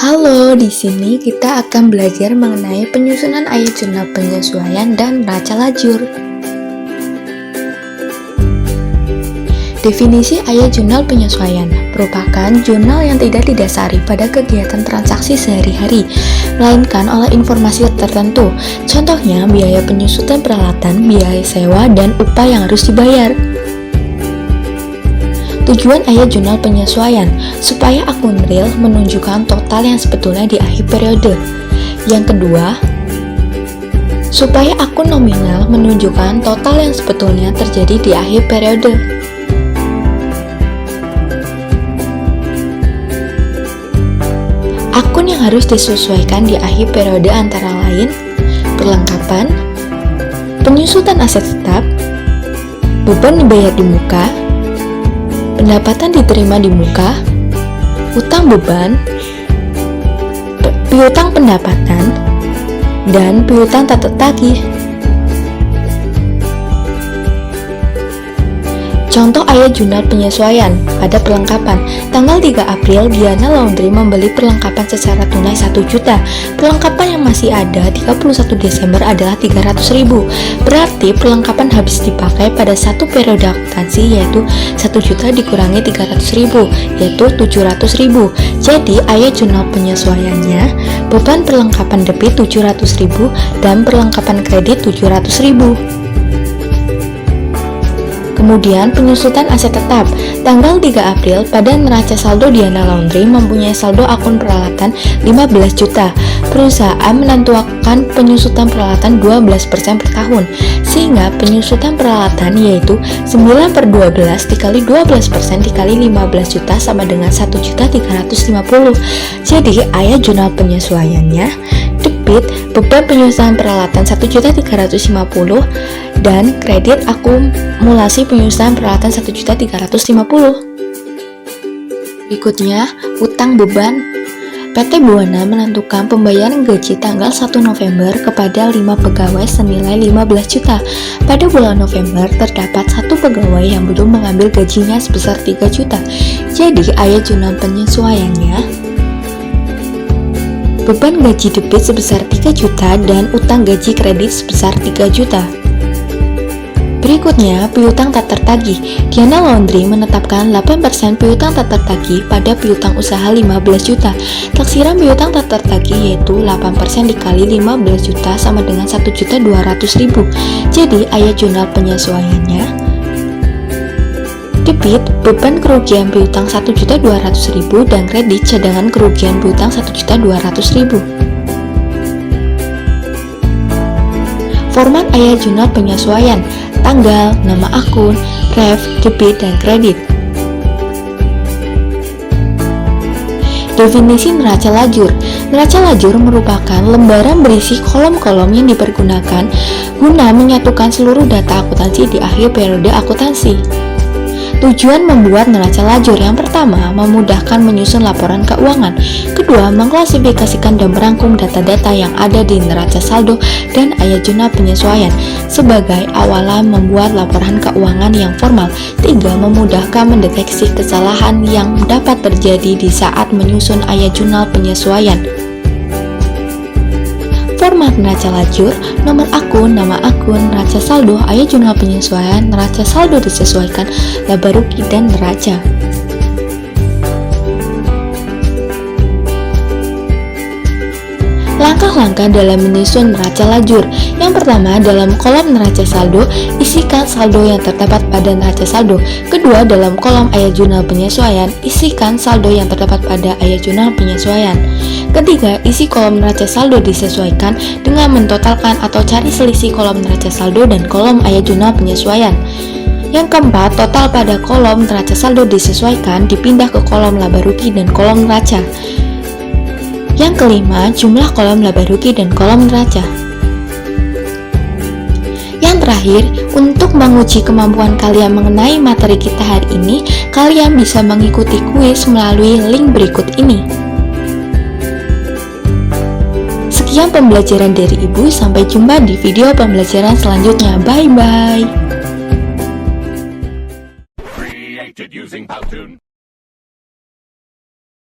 Halo, di sini kita akan belajar mengenai penyusunan ayat jurnal penyesuaian dan neraca lajur. Definisi ayat jurnal penyesuaian merupakan jurnal yang tidak didasari pada kegiatan transaksi sehari-hari, melainkan oleh informasi tertentu. Contohnya, biaya penyusutan peralatan, biaya sewa, dan upah yang harus dibayar. Tujuan ayat jurnal penyesuaian supaya akun real menunjukkan total yang sebetulnya di akhir periode. Yang kedua, supaya akun nominal menunjukkan total yang sebetulnya terjadi di akhir periode. Akun yang harus disesuaikan di akhir periode antara lain perlengkapan, penyusutan aset tetap, beban dibayar di muka, pendapatan diterima di muka, utang beban, piutang pendapatan, dan piutang tak tertagih. Contoh ayat jurnal penyesuaian pada perlengkapan. Tanggal 3 April, Diana Laundry membeli perlengkapan secara tunai 1 juta. Perlengkapan yang masih ada 31 Desember adalah 300.000. Berarti perlengkapan habis dipakai pada satu periode akuntansi, yaitu 1 juta dikurangi 300.000, yaitu 700.000. Jadi ayat jurnal penyesuaiannya, beban perlengkapan debit 700.000 dan perlengkapan kredit 700.000. Kemudian penyusutan aset tetap. Tanggal 3 April, pada neraca saldo Diana Laundry mempunyai saldo akun peralatan 15 juta. Perusahaan menentukan penyusutan peralatan 12% per tahun, sehingga penyusutan peralatan yaitu 9/12 dikali 12% dikali 15 juta sama dengan 1.350. Jadi ayat jurnal penyesuaiannya, debit beban penyusutan peralatan 1.350 dan kredit akumulasi penyusutan peralatan 1.350. Berikutnya, utang beban. PT Buana menentukan pembayaran gaji tanggal 1 November kepada 5 pegawai senilai 15 juta. Pada bulan November, terdapat 1 pegawai yang belum mengambil gajinya sebesar 3 juta. Jadi, ayat jurnal penyesuaiannya, beban gaji debit sebesar 3 juta dan utang gaji kredit sebesar 3 juta. Berikutnya, piutang tak tertagih. Diana Laundry menetapkan 8% piutang tak tertagih pada piutang usaha 15 juta. Taksiran piutang tak tertagih yaitu 8% dikali 15 juta sama dengan 1.200.000. Jadi, ayat jurnal penyesuaiannya, debit beban kerugian piutang 1.200.000 dan kredit cadangan kerugian piutang 1.200.000. Format ayat jurnal penyesuaian: tanggal, nama akun, ref, debit, dan kredit. Definisi neraca lajur. Neraca lajur merupakan lembaran berisi kolom-kolom yang dipergunakan guna menyatukan seluruh data akuntansi di akhir periode akuntansi. Tujuan membuat neraca lajur: yang pertama, memudahkan menyusun laporan keuangan. Kedua, mengklasifikasikan dan merangkum data-data yang ada di neraca saldo dan ayat jurnal penyesuaian sebagai awalan membuat laporan keuangan yang formal. Tiga, memudahkan mendeteksi kesalahan yang dapat terjadi di saat menyusun ayat jurnal penyesuaian. Format neraca lajur: nomor akun, nama akun, neraca saldo, ayat jurnal penyesuaian, neraca saldo disesuaikan, laba rugi, dan neraca. Langkah-langkah dalam menyusun neraca lajur. Yang pertama, dalam kolom neraca saldo, isikan saldo yang terdapat pada neraca saldo. Kedua, dalam kolom ayat jurnal penyesuaian, isikan saldo yang terdapat pada ayat jurnal penyesuaian. Ketiga, isi kolom neraca saldo disesuaikan dengan mentotalkan atau cari selisih kolom neraca saldo dan kolom ayat jurnal penyesuaian. Yang keempat, total pada kolom neraca saldo disesuaikan dipindah ke kolom laba rugi dan kolom neraca. Yang kelima, jumlah kolom laba rugi dan kolom neraca. Yang terakhir, untuk menguji kemampuan kalian mengenai materi kita hari ini, kalian bisa mengikuti kuis melalui link berikut ini. Sekian pembelajaran dari Ibu, sampai jumpa di video pembelajaran selanjutnya. Bye-bye.